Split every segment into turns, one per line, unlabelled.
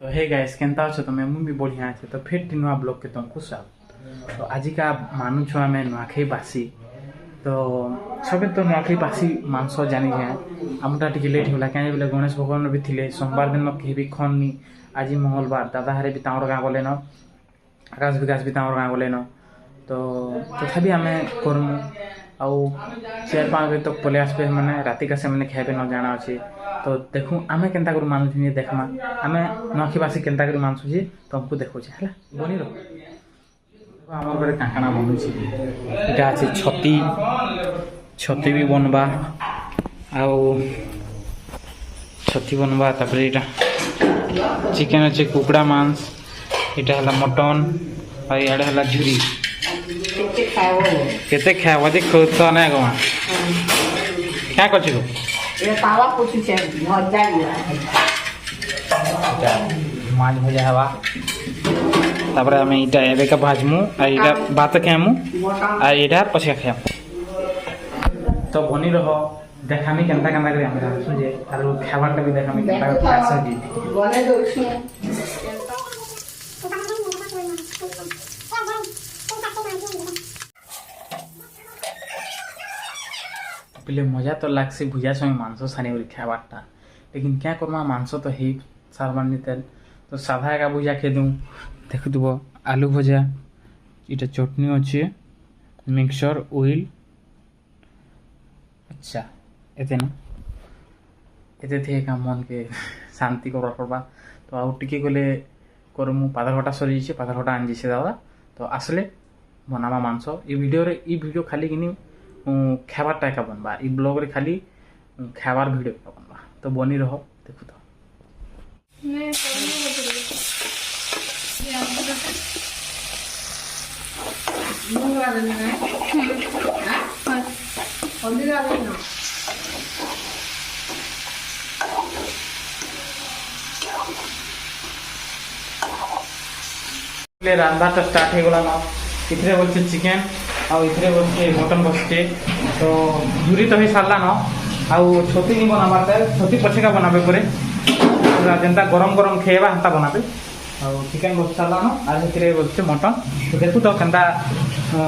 तो hey guys केनता अछ तमे मु भी बढ़िया আছে तो फिर नुआ ब्लॉग के तुमको स्वागत। तो आज का मानु छुआ में नुआखाई बासी तो सबे तो नुआखाई बासी मांस जानी जाए आमटा टिके लेट होला काहे बोले गणेश भगवान भी थिले सोमवार दिन के भी खननी आज मंगलवार दादा हरे भी तावर गाँ गले न आकाश विकास भी तावर गाँ गले न तो तथापि आम करमु आउ 4-5 बजे तक पलि आसबे मैंने राति का से मैंने खाइबे न जाना अच्छे तो देखूँ आम केन्ता कर मानुछे देखमा आम नुआखाईबासी केन्ता कर मानसुचे तुमको देखुचे है बनी रह आम घर काकाना बनुचे इटा अच्छे छती छती भी बनवा आउ छती बनवा तापर इटा चिकेन अच्छे कुकड़ा मांस इटा है मटन और इे है झुरी केते खाइब जे खोज ना गमा क्या कर माछ भजा हवा तापर आम इटा एबे का भाजमु आ इटा भात खाइमु आ इटा पछे खाइमु तो बनी रह देखामी केनता केनता करी हम राखसु जे आरो खाबारटा भी देखामी केनता खासो जी बने दोछु पहले मजा तो लागसी भुजा समय मांस सानी खाबारटा लेकिन क्या करमा मांस तो है सारबानी तेल तो साधा एका भुजा खे दूँ देख दुब आलू भजा इटा चटनी अच्छे मिक्सचर ऑयल अच्छा एते न एते थे का मन के शांति कर पड़वा तो आउ टिके गले करमु पातरघटा सरी जाइए पातरघटा आन जाइए दादा तो आसले बनावा मांस ये वीडियो खाली कि खाबारटा एका बनवा ई ब्लॉग रे खाली खाबार वीडियो एका बनवा तो बनी रह देखु तो रांधा स्टार्ट हो गला न इथे बोलছে चिकेन आउ इथे बोलছে मटन बसছে तो झुरी तो ही सारला न आउ छोटी नहीं बनाबार छोटी पछे का बनाबे परे जेनता गरम गरम खेबा हंता बनाबे आउ चिकेन बस सारला न आ इथे बोलছে मटन तो देखु तो केनता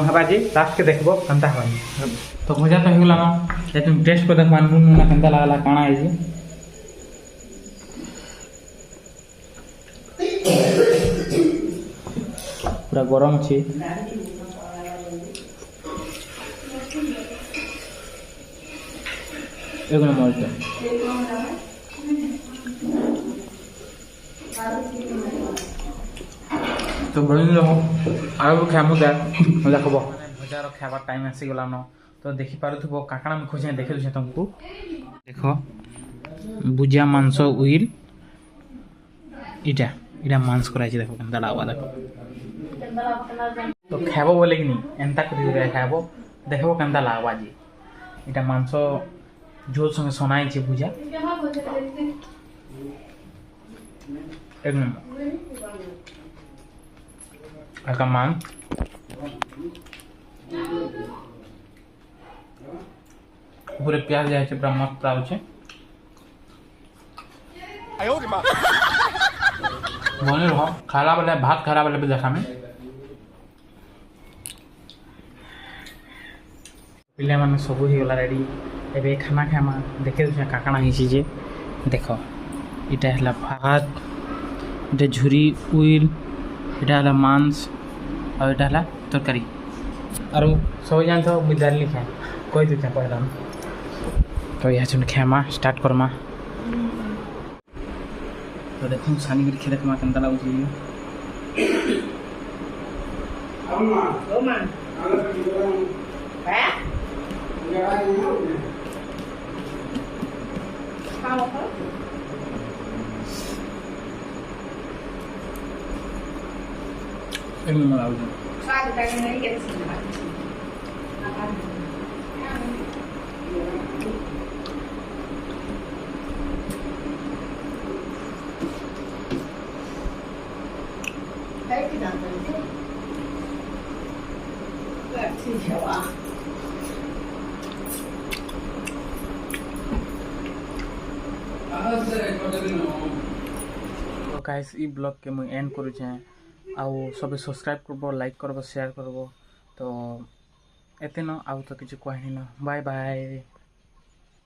हबा जी लास्ट के देखबो केनता हबा तो मजा तो हिगला न तुम टेस्ट को देखबा नून ना केनता लागला काना है जी पूरा गरम अच्छे एक नंबर तो बड़ी रहो आगे खामु दे देखब हजार खाबार टाइम आसीगला न तो देखी पारुथबो काकाना में खोजे देखे छे तुमको देखो भुजिया मांस उइल इटा इटा मांस कराई देखो केनता लागबा देखो तो खाबो बोले कि नहीं एंता कर खाबो देखो केनता लागबा जी इटा मांस झोल संगे सनाई छे भुजा एक नंबर आका मांस पूरे प्याज जाए छे पूरा मस्त लागे छे बने रहो खाला वाला भात खाला वाला भी देखा में पिले माने सब ही गला रेडी एबे खाना खामा देखे काकाना हिसी जे देखो इटा हला भात इटा झुरी उइल इटा हला मांस और इटा हला तरकारी और सब जान तो बुझार लिखा कोई तो क्या पहला तो यहाँ चुन खामा स्टार्ट करमा तो देखो सानी गिर खेत में केनता लागुची एक नंबर लागुची तो गाइस ई ब्लॉग के मुझे एंड करूँ आउ सब सब्सक्राइब करब लाइक करब शेयर करब तो एते न आउ तो किसी कहनी न बाय बाय।